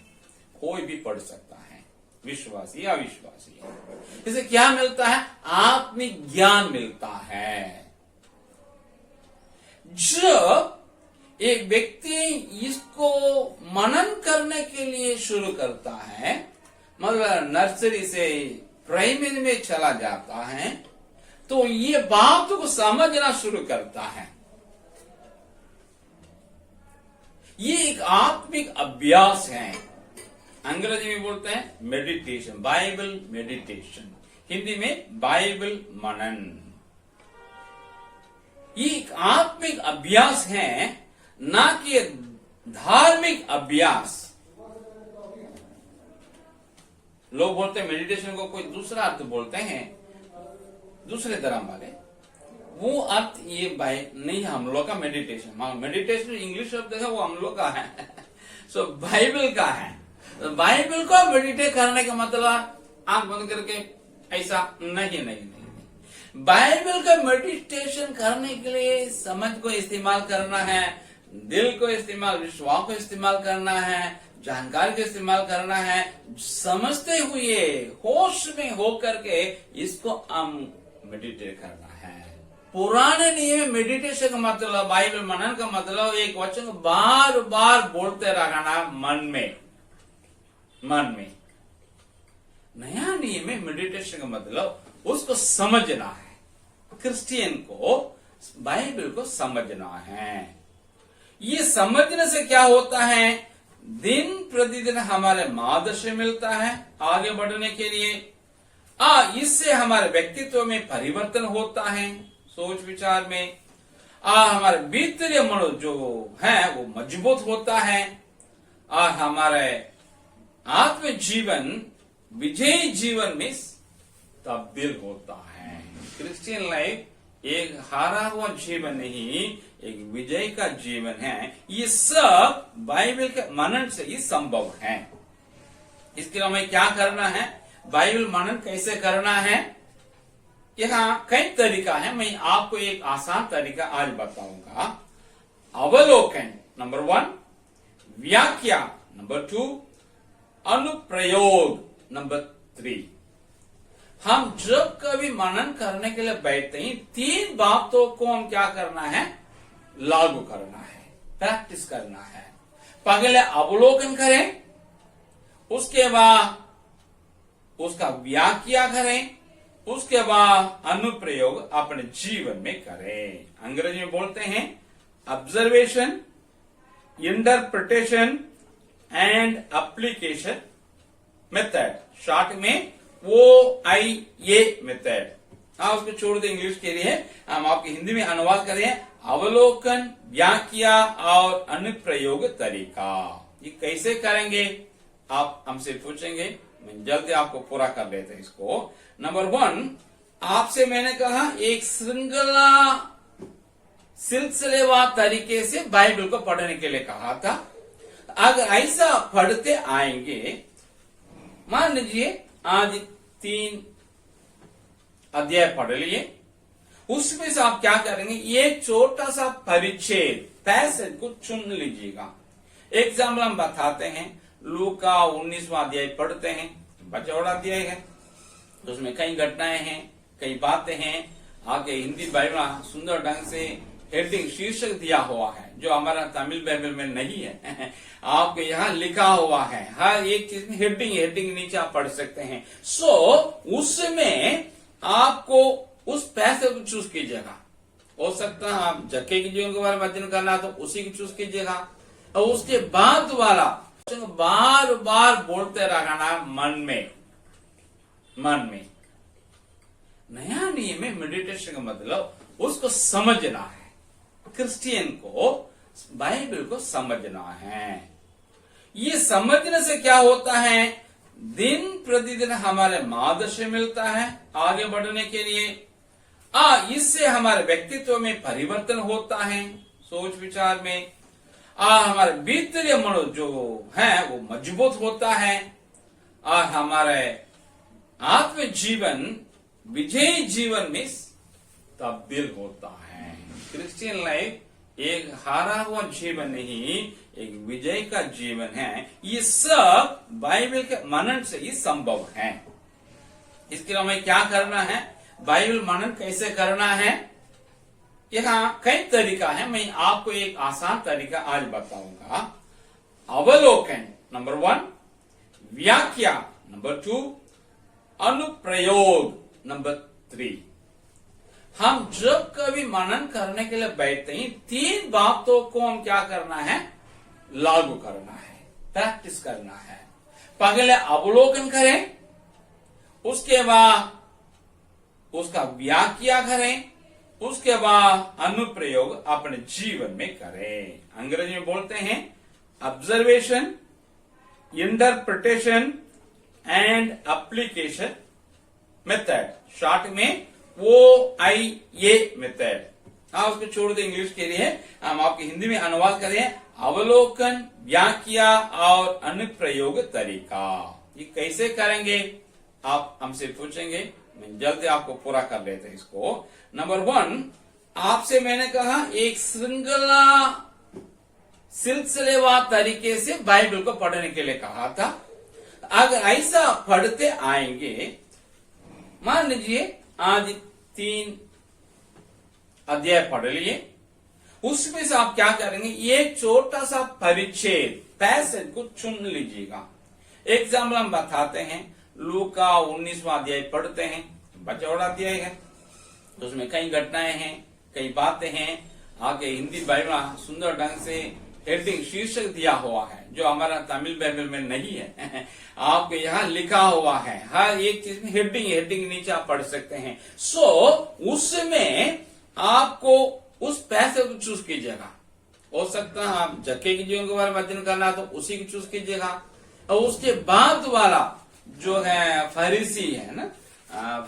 कोई भी पढ़ सकता है, विश्वासी या अविश्वासी। इसे क्या मिलता है? आत्मिक ज्ञान मिलता है। जब एक व्यक्ति इसको मनन करने के लिए शुरू करता है, मतलब नर्सरी से प्राइमरी में चला जाता है, तो ये बात को समझना शुरू करता है। ये एक आत्मिक अभ्यास है। अंग्रेजी में बोलते हैं मेडिटेशन, बाइबल मेडिटेशन, हिंदी में बाइबल मनन। ये एक आत्मिक अभ्यास है, ना कि धार्मिक अभ्यास। लोग बोलते हैं मेडिटेशन को कोई दूसरा अर्थ बोलते हैं, दूसरे धर्म वाले, वो अर्थ ये नहीं, हम लोग का मेडिटेशन इंग्लिश शब्द है, वो हम लोग का है। सो बाइबल का है। बाइबल को मेडिटेट करने का मतलब आंख बंद करके ऐसा नहीं। बाइबल का मेडिटेशन करने के लिए समझ को इस्तेमाल करना है, दिल को इस्तेमाल, विश्वास को इस्तेमाल करना है, जानकारी को इस्तेमाल करना है, समझते हुए होश में होकर के इसको हम मेडिटेट करना है। पुराने नियम में मेडिटेशन का मतलब, बाइबल मनन का मतलब एक वचन को बार बार बोलते रहना मन में। नया नियम में मेडिटेशन का मतलब उसको समझना है। क्रिश्चियन को बाइबल को समझना है। ये समझने से क्या होता है? दिन प्रतिदिन हमारे मार्गदर्शन मिलता है आगे बढ़ने के लिए। इससे हमारे व्यक्तित्व में परिवर्तन होता है, सोच विचार में। हमारे भीतरी मनोज जो है वो मजबूत होता है और हमारे आत्म जीवन विजयी जीवन में तब्दील होता है। क्रिश्चियन लाइफ एक हारा हुआ जीवन नहीं, एक विजय का जीवन है। ये सब बाइबल के मनन से ही संभव है। इसके लिए हमें क्या करना है, बाइबल मनन कैसे करना है, यहाँ कई तरीका है। मैं आपको एक आसान तरीका आज बताऊंगा। अवलोकन नंबर 1, व्याख्या नंबर 2, अनुप्रयोग नंबर 3। हम जब कभी मनन करने के लिए बैठते हैं, 3 बातों को हम क्या करना है, लागू करना है, प्रैक्टिस करना है। पहले अवलोकन करें, उसके बाद उसका व्याख्या करें, उसके बाद अनुप्रयोग अपने जीवन में करें। अंग्रेजी में बोलते हैं observation, interpretation and application method, short में OIA मेथड। उसको छोड़ दे इंग्लिश के लिए, हम आपके हिंदी में अनुवाद करें। अवलोकन, व्याख्या और अनुप्रयोग तरीका। ये कैसे करेंगे आप हमसे पूछेंगे, मैं जल्दी आपको पूरा कर लेते हैं इसको। नंबर 1, आपसे मैंने कहा एक सिलसिलेवार तरीके से बाइबल को पढ़ने के लिए कहा था। अगर ऐसा पढ़ते आएंगे, मान लीजिए आज 3 अध्याय पढ़ लिए, उसमें से आप क्या करेंगे, ये छोटा सा परिच्छेद पैसेज को चुन लीजिएगा। एग्जाम्पल हम बताते हैं, लूका 19वां अध्याय पढ़ते हैं, बचौड़ा अध्याय है, तो उसमें कई घटनाएं हैं, कई बातें हैं। आगे हिंदी बाइबल सुंदर ढंग से हेडिंग शीर्षक दिया हुआ है, जो हमारा तमिल बाइबल में नहीं है। आपके यहाँ लिखा हुआ है, हर एक चीज में हेडिंग नीचे आप पढ़ सकते हैं। उसमें आपको उस पैसे को चूज कीजिएगा। हो सकता है आप जक्के के जीवन के बारे में अध्ययन करना तो उसी को चूज कीजिएगा, और उसके बाद वाला बार बार बोलते रहना मन में। नया नियम में मेडिटेशन का मतलब उसको समझना है। क्रिश्चियन को बाइबल को समझना है। ये समझने से क्या होता है, दिन प्रतिदिन हमारे मार्गदर्शन मिलता है आगे बढ़ने के लिए। इससे हमारे व्यक्तित्व में परिवर्तन होता है, सोच विचार में। हमारे भीतरी मनोज जो है वो मजबूत होता है और हमारे आत्म जीवन विजयी जीवन में तब्दील होता है। क्रिश्चियन लाइफ एक हारा हुआ जीवन नहीं, एक विजय का जीवन है। ये सब बाइबल के मनन से ही संभव है। इसके लिए हमें क्या करना है, बाइबल मनन कैसे करना है, यहाँ कई तरीका है। मैं आपको एक आसान तरीका आज बताऊंगा। अवलोकन नंबर 1, व्याख्या नंबर 2, अनुप्रयोग नंबर 3। हम जब कभी मनन करने के लिए बैठते हैं, 3 बातों को हम क्या करना है, लागू करना है, प्रैक्टिस करना है। पहले अवलोकन करें, उसके बाद उसका व्याख्या करें, उसके बाद अनुप्रयोग अपने जीवन में करें। अंग्रेजी में बोलते हैं observation, interpretation and application method, short में OIA मेथड। उसको छोड़ दे इंग्लिश के लिए, हम आपके हिंदी में अनुवाद करें। अवलोकन, व्याख्या और अनुप्रयोग तरीका। ये कैसे करेंगे आप हमसे पूछेंगे, मैं जल्दी आपको पूरा कर लेते हैं इसको। नंबर 1, आपसे मैंने कहा एक सिलसिलेवार तरीके से बाइबल को पढ़ने के लिए कहा था। अगर ऐसा पढ़ते आएंगे, मान लीजिए आज 3 अध्याय पढ़ लिए, उसमें से आप क्या करेंगे, ये छोटा सा परिच्छेद पैसेज को चुन लीजिएगा। एग्जाम्पल हम बताते हैं, लूका 19वां अध्याय पढ़ते हैं, बचौड़ा अध्याय है, तो उसमें कई घटनाएं हैं, कई बातें हैं। आगे हिंदी बाइबल सुंदर ढंग से हेडिंग शीर्षक दिया हुआ है जो हमारा तमिल बाइबल में नहीं है। आपके यहाँ लिखा हुआ है, हर एक चीज में हेडिंग नीचे आप पढ़ सकते हैं। सो उसमें आपको उस पैसे को चूज कीजिएगा। हो सकता है आप जक्के के जीवन के बारे में अध्ययन करना तो उसी को चूज कीजिएगा। और उसके बाद वाला जो है फरीसी है ना,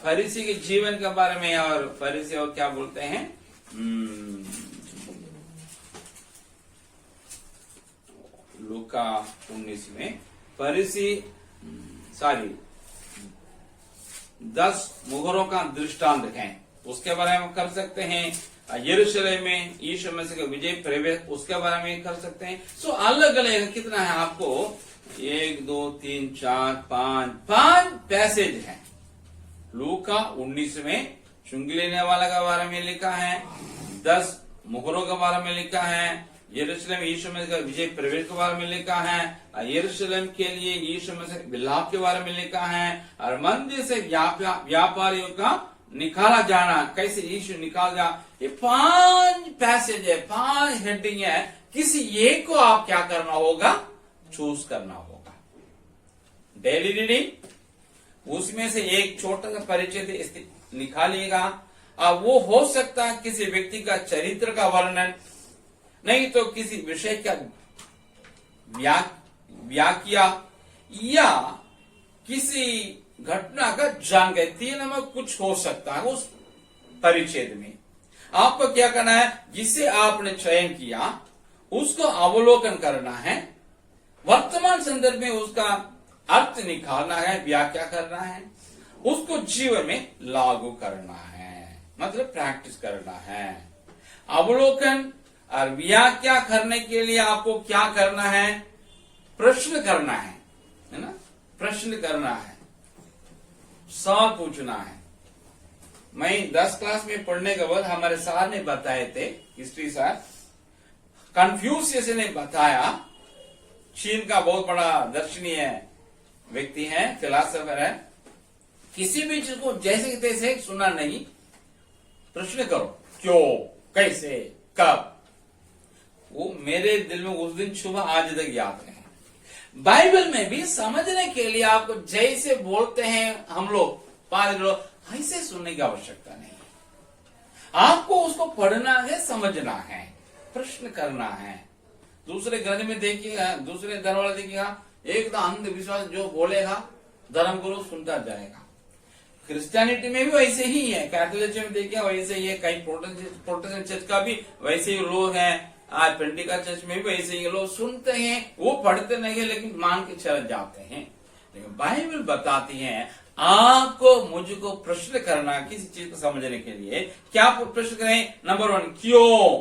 फरीसी के जीवन के बारे में, और फरीसी और क्या बोलते हैं, लूका 19 में फरीसी 10 मुहरों का दृष्टांत है, उसके बारे में कर सकते हैं। यरूशलेम में यीशु मसीह का विजय प्रवेश, उसके बारे में कर सकते हैं। सो अलग अलग कितना है आपको, 1 2 3 4 5 पैसेज है। लूका 19 में चुंगी लेने वाला के बारे में लिखा है, 10 मुहरों के बारे में लिखा है, यरूशलेम यीशु मसीह का विजय प्रवेश के बारे में लिखा है, यरूशलेम के लिए यीशु मसीह विलाप के बारे में लिखा है, और मंदिर से व्यापारियों का निकाला जाना, कैसे यीशु निकाल जा। ये 5 पैसेज है, 5 हेडिंग है। किसी एक को आप क्या करना होगा, चूज करना होगा। डेली रीडिंग, उसमें से एक छोटा सा परिचय निकालिएगा। अब वो हो सकता है किसी व्यक्ति का चरित्र का वर्णन, नहीं तो किसी विषय का व्याख्या या किसी घटना का जानकारी, 3 में कुछ हो सकता है उस परिच्छेद में। आपको क्या करना है, जिसे आपने चयन किया उसको अवलोकन करना है, वर्तमान संदर्भ में उसका अर्थ निकालना है, व्याख्या करना है, उसको जीवन में लागू करना है, मतलब प्रैक्टिस करना है। अवलोकन और व्याख्या करने के लिए आपको क्या करना है, प्रश्न करना है ना, प्रश्न करना है, सवाल पूछना है। मैं 10 क्लास में पढ़ने के बाद हमारे सर ने बताए थे, हिस्ट्री सर, कन्फ्यूशियस ने बताया, चीन का बहुत बड़ा दर्शनीय व्यक्ति है, फिलोसोफर है, किसी भी चीज को जैसे तैसे सुना नहीं, प्रश्न करो, क्यों, कैसे, कब। वो मेरे दिल में उस दिन सुबह आज तक याद है। बाइबल में भी समझने के लिए आपको जैसे बोलते हैं हम लोग, पादरी लोग, ऐसे सुनने की आवश्यकता नहीं। आपको उसको पढ़ना है, समझना है, प्रश्न करना है। दूसरे ग्रंथ में देखिएगा, दूसरे धर्म वाला देखिएगा, एक तो अंधविश्वास जो बोलेगा धर्मगुरु सुनता जाएगा। क्रिश्चियनिटी में भी वैसे ही है, कैथोलिक में देखिए वैसे ही है, कई प्रोटेस्टेंट चर्च का भी वैसे ही लोग हैं, आज पेंटिकल चर्च में भी वैसे ही लोग सुनते हैं, वो पढ़ते नहीं है लेकिन मान के चले जाते हैं। लेकिन बाइबल बताती है आपको मुझको प्रश्न करना, किसी चीज को समझने के लिए क्या प्रश्न करें। नंबर 1, क्यों,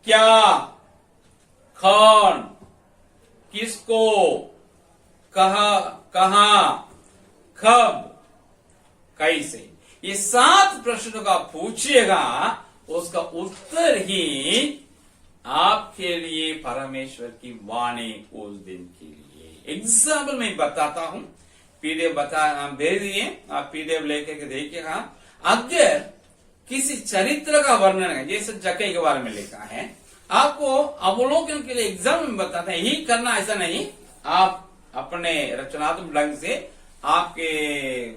क्या, कौन, किसको, कहा, कब, कैसे। ये 7 प्रश्नों का पूछिएगा, उसका उत्तर ही आपके लिए परमेश्वर की वाणी उस दिन के लिए। एग्जाम्पल मैं बताता हूं, पीडीएफ भेज दिए, आप पीडीएफ लेकर के देखिएगा। अगर किसी चरित्र का वर्णन है, जैसे जक्कई के बारे में लिखा है, आपको अवलोकन के लिए एग्जाम में बताते हैं, यही करना ऐसा नहीं, आप अपने रचनात्मक ढंग से आपके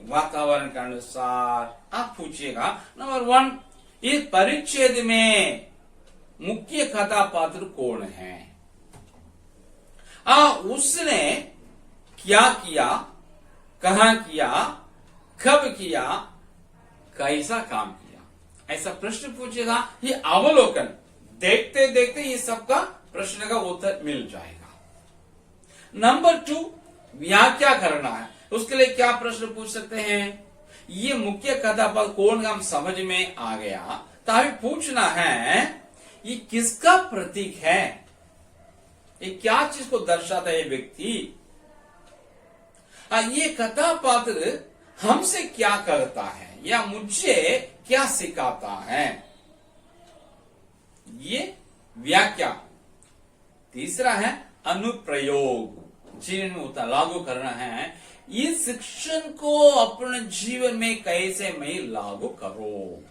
वातावरण के अनुसार आप पूछिएगा। नंबर 1, इस परिच्छेद में मुख्य कथा पात्र कौन है, उसने क्या किया, कहां किया, कब किया, कैसा काम किया, ऐसा प्रश्न पूछेगा। ये अवलोकन देखते देखते ये सबका प्रश्न का उत्तर मिल जाएगा। नंबर 2, व्याख्या करना है, उसके लिए क्या प्रश्न पूछ सकते हैं। ये मुख्य कथा पात्र कौन हम समझ में आ गया, तभी पूछना है ये किसका प्रतीक है, ये क्या चीज को दर्शाता है ये व्यक्ति, ये कथा पात्र हमसे क्या करता है या मुझे क्या सिखाता है, ये व्याख्या। तीसरा है अनुप्रयोग, जीवन में उतार लागू करना है, इस शिक्षण को अपने जीवन में कैसे मैं लागू करूं।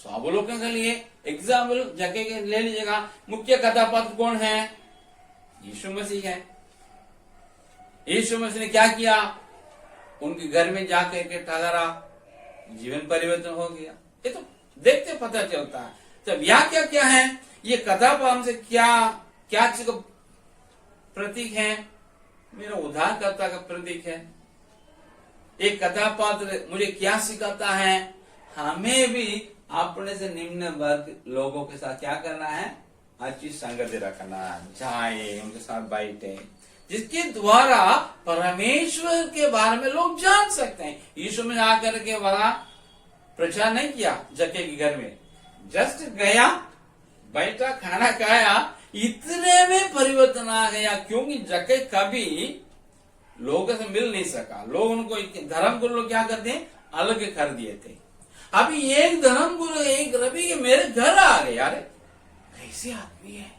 स्वावलोकन के लिए एग्जाम्पल जगह के ले लीजिएगा। मुख्य कथापात्र कौन है? यीशु मसीह है। यीशु मसीह ने क्या किया? उनके घर में जाकर के ठहरा, जीवन परिवर्तन हो गया। ये तो देखते पता चलता है। तो व्याख्या क्या है? ये कथापात्र से क्या चीज का प्रतीक है? मेरा उद्धारकर्ता का प्रतीक है। एक कथापात्र मुझे क्या सिखाता है? हमें भी अपने से निम्न वर्ग लोगों के साथ क्या करना है? अच्छी संगत रखना, जाए उनके साथ बैठे, जिसके द्वारा परमेश्वर के बारे में लोग जान सकते हैं। यीशु में आकर के वहां प्रचार नहीं किया जक्के के घर में, जस्ट गया, बैठा, खाना खाया, इतने में परिवर्तन आ गया। क्योंकि जक्के कभी लोगों से मिल नहीं सका। लोग उनको धर्म गुरु लोग क्या करते हैं? अलग कर दिए थे। अभी एक धर्म गुरु, एक रवि मेरे घर आ गए। यार कैसे आदमी है?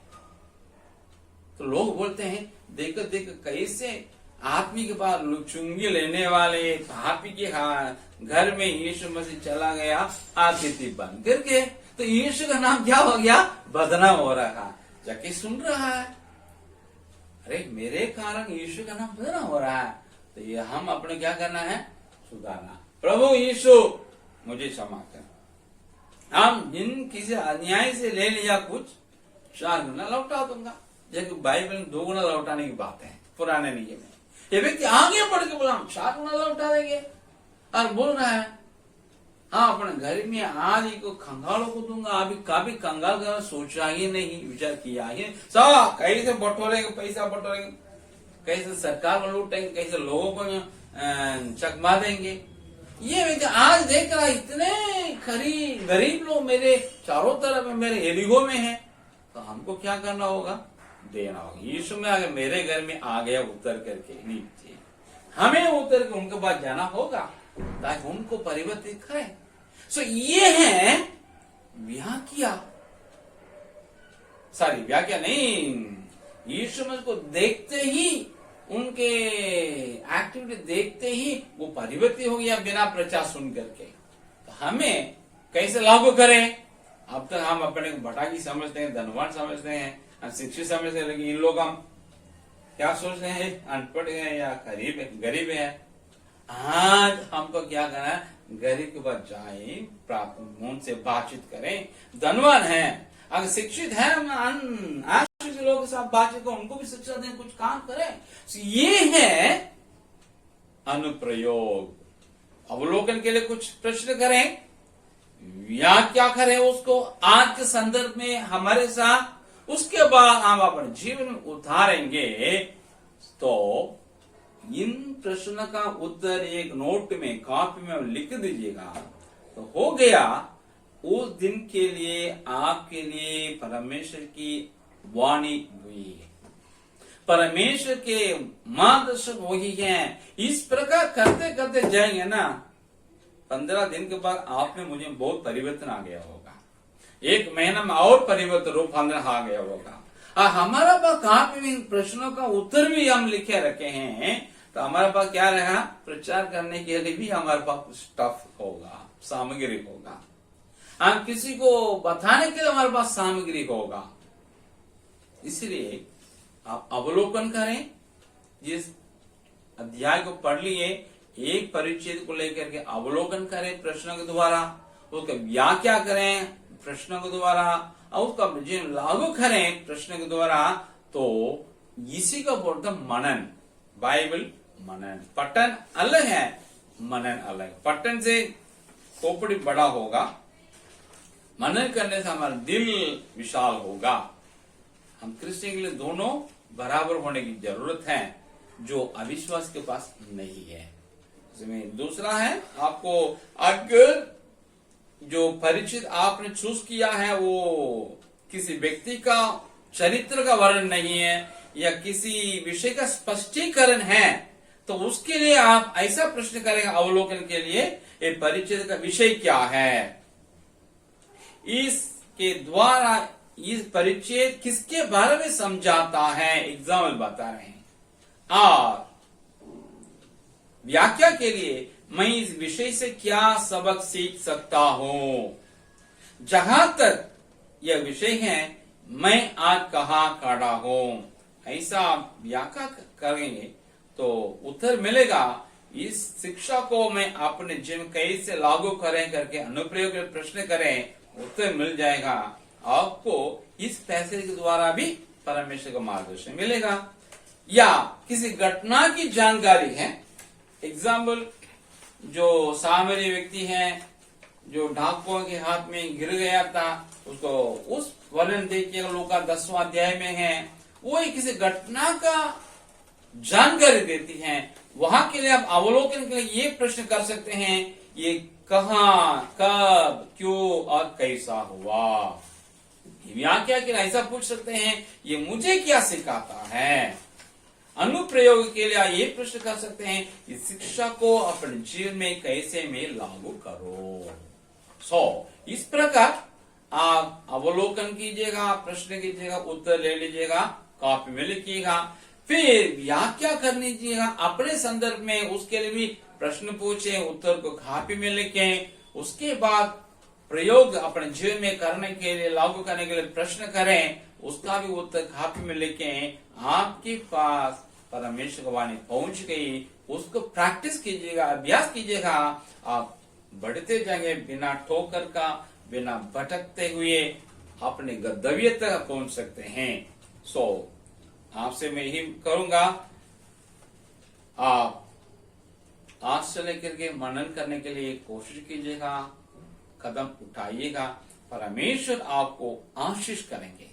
तो लोग बोलते हैं देखो देखो कैसे आदमी के पास चुंगी लेने वाले पापी के घर में यीशु मसीह चला गया आतिथ्य बन करके। तो यीशु का नाम क्या हो गया? बदनाम हो रहा। जाके सुन रहा है, अरे मेरे कारण यीशु का नाम बदनाम हो रहा है। तो ये हम अपने क्या करना है? सुधारना। प्रभु यीशु मुझे क्षमा कर। हम जिन किसी अन्याय से ले लिया कुछ, 4 गुना लौटा दूंगा। जबकि बाइबल में 2 गुना लौटाने की बात है पुराने नियम में। ये व्यक्ति आगे बढ़ के बोला हम 4 गुना लौटा देंगे, और बोल रहा है हाँ अपने घर में आज को कंगालों को दूंगा। अभी कभी कंगाल का सोचा ही नहीं, विचार किया ही सब कैसे बटोरेंगे, पैसा बटोरेंगे, कैसे सरकार को लूटेंगे, कैसे लोगों को चकमा देंगे। ये व्यक्ति आज देख रहा इतने गरीब लोग मेरे चारों तरफ मेरे एरिगो में है, तो हमको क्या करना होगा? देना होगा। यीशु में अगर मेरे घर में आ गया उतर करके नीचे, हमें उतर के उनके पास जाना होगा ताकि उनको परिवर्तित करें। सो ये है व्याख्या, व्याख्या नहीं, यीशु मसीह को देखते ही, उनके एक्टिविटी देखते ही वो परिवर्तित हो गया बिना प्रचार सुन करके। तो हमें कैसे लागू करें? अब तक हम अपने को भटाकी समझते हैं, धनवान समझते हैं, शिक्षित समझते हैं, लेकिन इन लोग हम क्या सोचते हैं? अनपढ़ है या गरीब है। आज हमको क्या करना है? गरीब के पास जाए, प्राप्त उनसे बातचीत करें। धनवान है, अगर शिक्षित है, आशिक लोगों के साथ बातचीत करें, उनको भी शिक्षा दें, कुछ काम करें। ये है अनुप्रयोग। अवलोकन के लिए कुछ प्रश्न करें, या क्या करें उसको आज के संदर्भ में हमारे साथ, उसके बाद हम अपने जीवन में उतारेंगे। तो इन प्रश्न का उत्तर एक नोट में, कॉपी में लिख दीजिएगा, तो हो गया। उस दिन के लिए आपके लिए परमेश्वर की वाणी हुई है, परमेश्वर के मार्गदर्शन वही है। इस प्रकार करते करते जाएंगे ना, 15 दिन के बाद आप में मुझे बहुत परिवर्तन आ गया होगा। 1 महीना में और परिवर्तन रूपांतरण आ गया होगा। और हमारा पास कॉपी में इन प्रश्नों का उत्तर भी हम लिखे रखे हैं, तो हमारे पास क्या रहेगा? प्रचार करने के लिए भी हमारे पास स्टफ होगा, सामग्री होगा। हम किसी को बताने के लिए हमारे पास सामग्री होगा। इसलिए आप अवलोकन करें, जिस अध्याय को पढ़ लिए, एक परिच्छेद को लेकर के अवलोकन करें प्रश्नों के द्वारा, उसका व्याख्या करें प्रश्नों के द्वारा, और उसका जीवन लागू करें प्रश्न के द्वारा। तो इसी का बोलते मनन, बाइबल मनन। पठन अलग है, मनन अलग। पठन से खोपड़ी बड़ा होगा, मनन करने से हमारा दिल विशाल होगा। हम क्रिश्चियन के लिए दोनों बराबर होने की जरूरत है, जो अविश्वास के पास नहीं है। इसमें दूसरा है, आपको अगर जो परिचित आपने चूज किया है वो किसी व्यक्ति का चरित्र का वर्णन नहीं है, या किसी विषय का स्पष्टीकरण है, तो उसके लिए आप ऐसा प्रश्न करेंगे अवलोकन के लिए, ये परिचित का विषय क्या है, इसके द्वारा इस परिचय किसके बारे में समझाता है, एग्जाम्पल बता रहे हैं। और व्याख्या के लिए मैं इस विषय से क्या सबक सीख सकता हूं। जहां तक यह विषय है, मैं आज कहाँ खड़ा हूं, ऐसा आप व्याख्या करेंगे तो उत्तर मिलेगा। इस शिक्षा को मैं अपने जीवन कैसे लागू करें करके अनुप्रयोग प्रश्न करें, उत्तर मिल जाएगा। आपको इस पैसेज के द्वारा भी परमेश्वर का मार्गदर्शन मिलेगा। या किसी घटना की जानकारी है, एग्जाम्पल जो सामरी व्यक्ति है जो डाकुओं के हाथ में गिर गया था, उसको उस वर्णन देखिए लूका 10वां अध्याय में है, वो किसी घटना का जानकारी देती है। वहां के लिए आप अवलोकन के लिए ये प्रश्न कर सकते हैं, ये कहां, कब, क्यों और कैसा हुआ। व्याख्या के लिए ऐसा पूछ सकते हैं, ये मुझे क्या सिखाता है। अनुप्रयोग के लिए ये प्रश्न कर सकते हैं, इस शिक्षा को अपने जीवन में कैसे मैं लागू करो। इस प्रकार आप अवलोकन कीजिएगा, प्रश्न कीजिएगा, उत्तर ले लीजिएगा, कॉपी में लिखिएगा, फिर व्याख्या कर लीजिएगा अपने संदर्भ में। उसके लिए भी प्रश्न पूछे, उत्तर को कॉपी में लिखें। उसके बाद प्रयोग अपने जीवन में करने के लिए, लागू करने के लिए प्रश्न करें, उसका भी उत्तर कॉपी में लिखें। आपके पास परमेश्वर की वाणी पहुंच गई, उसको प्रैक्टिस कीजिएगा, अभ्यास कीजिएगा, आप बढ़ते जाएंगे बिना ठोकर का, बिना भटकते हुए अपने गंतव्य तक पहुंच सकते हैं। आपसे मैं यही करूंगा, आप आज से लेकर के मनन करने के लिए कोशिश कीजिएगा, कदम उठाइएगा, परमेश्वर आपको आशीष करेंगे।